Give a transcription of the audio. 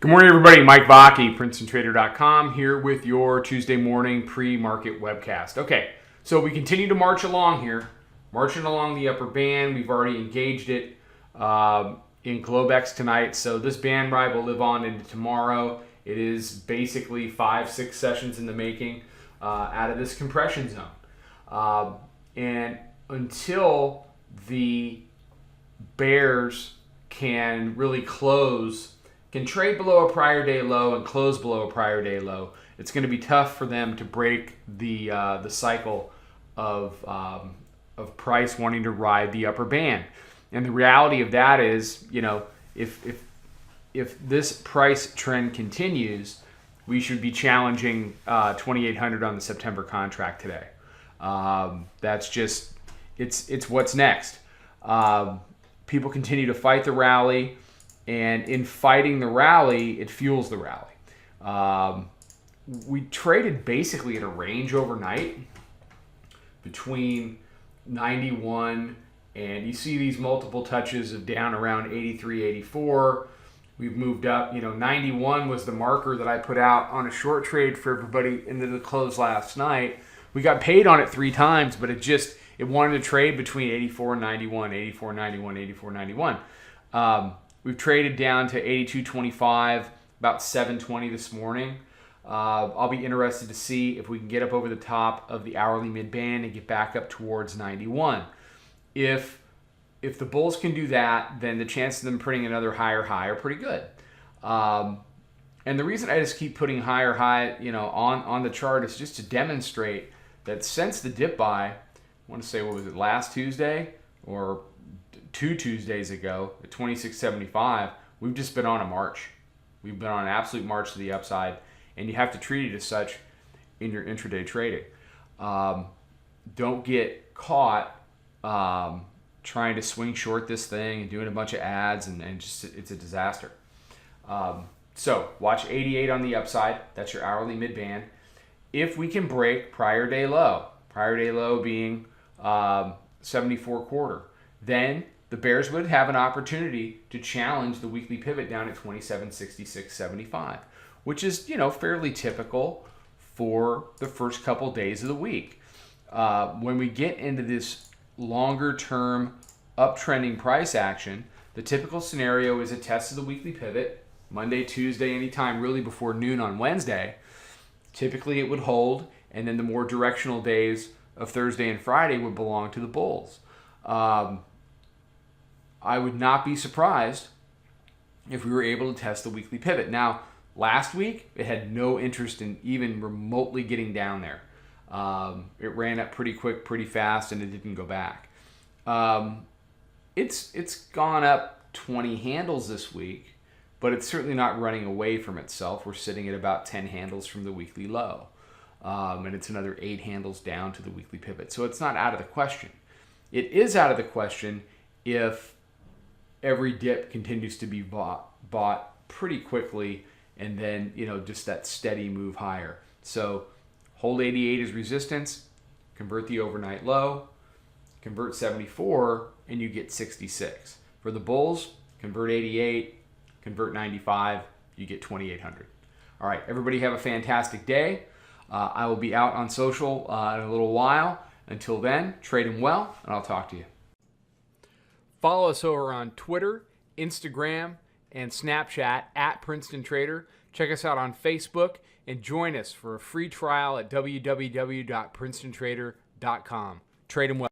Good morning, everybody. Mike Vacchi, Princetontrader.com, here with your Tuesday morning pre-market webcast. Okay, so we continue to march along here, marching along the upper band. We've already engaged it in Globex tonight, so this band ride will live on into tomorrow. It is basically 5-6 sessions in the making out of this compression zone. And until the bears can really can trade below a prior day low and close below a prior day low, it's going to be tough for them to break the cycle of price wanting to ride the upper band. And the reality of that is, if this price trend continues, we should be challenging 2,800 on the September contract today. That's just it's what's next. People continue to fight the rally. And in fighting the rally, it fuels the rally. We traded basically in a range overnight between 91 and you see these multiple touches of down around 83, 84. We've moved up. 91 was the marker that I put out on a short trade for everybody into the close last night. We got paid on it 3 times, but it wanted to trade between 84 and 91, 84, 91, 84, 91. We've traded down to 82.25, about 7.20 this morning. I'll be interested to see if we can get up over the top of the hourly mid-band and get back up towards 91. If the bulls can do that, then the chances of them printing another higher high are pretty good. And the reason I just keep putting higher high, on the chart is just to demonstrate that since the dip buy, I want to say, what was it, last Tuesday or 2 Tuesdays ago at 26.75, we've just been on a march. We've been on an absolute march to the upside, and you have to treat it as such in your intraday trading. Don't get caught trying to swing short this thing and doing a bunch of ads, and just it's a disaster. So watch 88 on the upside. That's your hourly mid-band. If we can break prior day low being 74 quarter, then the bears would have an opportunity to challenge the weekly pivot down at 27.66.75, which is, fairly typical for the first couple days of the week. When we get into this longer term uptrending price action, the typical scenario is a test of the weekly pivot, Monday, Tuesday, anytime really before noon on Wednesday. Typically it would hold, and then the more directional days of Thursday and Friday would belong to the bulls. I would not be surprised if we were able to test the weekly pivot. Now, last week, it had no interest in even remotely getting down there. It ran up pretty quick, pretty fast, and it didn't go back. It's gone up 20 handles this week, but it's certainly not running away from itself. We're sitting at about 10 handles from the weekly low, and it's another 8 handles down to the weekly pivot. So it's not out of the question. It is out of the question if every dip continues to be bought pretty quickly, and then just that steady move higher. So hold 88 as resistance, convert the overnight low, convert 74, and you get 66. For the bulls, convert 88, convert 95, you get 2,800. All right, everybody have a fantastic day. I will be out on social in a little while. Until then, trade them well, and I'll talk to you. Follow us over on Twitter, Instagram, and Snapchat at Princeton Trader. Check us out on Facebook and join us for a free trial at www.princetontrader.com. Trade them well.